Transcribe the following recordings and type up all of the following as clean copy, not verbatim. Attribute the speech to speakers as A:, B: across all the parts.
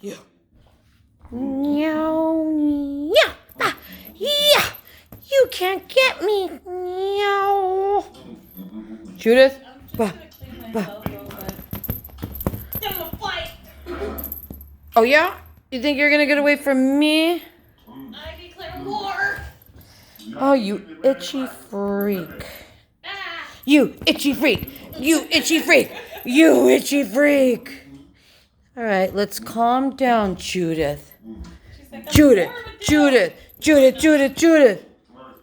A: Yeah. Meow, meow. Ah, yeah. You can't get me. Meow. Judith. Bah, bah. Oh yeah? You think you're gonna get away from me?
B: I declare war.
A: Oh, you itchy freak. You itchy freak. You itchy freak. You itchy freak. All right, let's calm down, Judith.
B: Like,
A: Judith.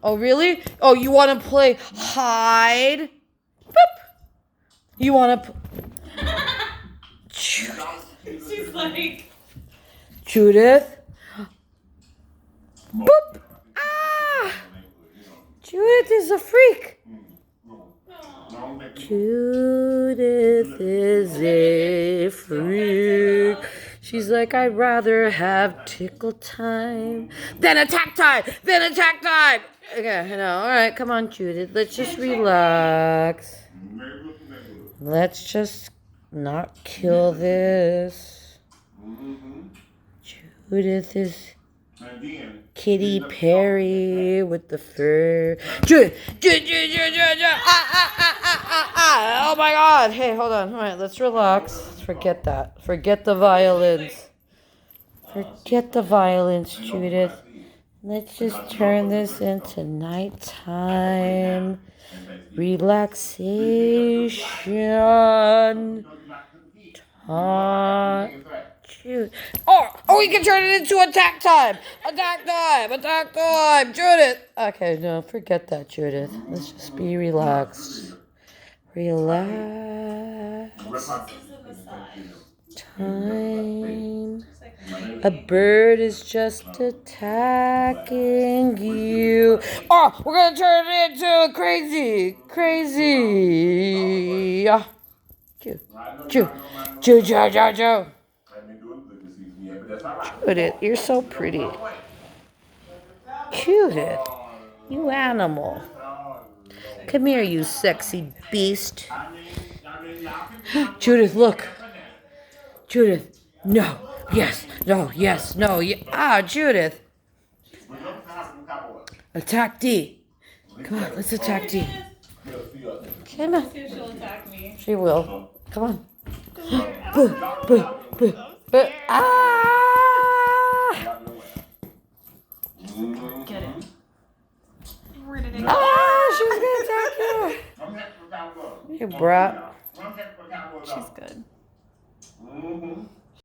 A: Oh, really? Oh, you want to play hide? Boop. You want to... Judith.
B: She's like...
A: Judith. Boop. Ah. Judith is a freak. Judith is a freak. She's like, I'd rather have tickle time than attack time. Okay, all right, come on, Judith. Let's just relax. Let's just not kill this. Judith is Kitty Perry with the fur. Judith. Oh my God. Hey, hold on. All right, let's relax. Forget that. Forget the violence. Forget the violence, Judith. Let's just turn this into nighttime relaxation time. Oh, we can turn it into attack time. Attack time, Judith. Okay, no, forget that, Judith. Let's just be relaxed. Relax. Time. A bird is just attacking you. Oh, we're gonna turn it into crazy. Joe. Judith, you're so pretty. Judith, you animal. Come here, you sexy beast. Judith, look. Judith, no. Yes, no, yes, no. Ah, Judith. Attack D. Come on, let's attack D. Come on.
B: She'll attack me.
A: She will. Come on. Ah!
B: Get it. Where did it go?
A: Ah, she's gonna attack you. You brat.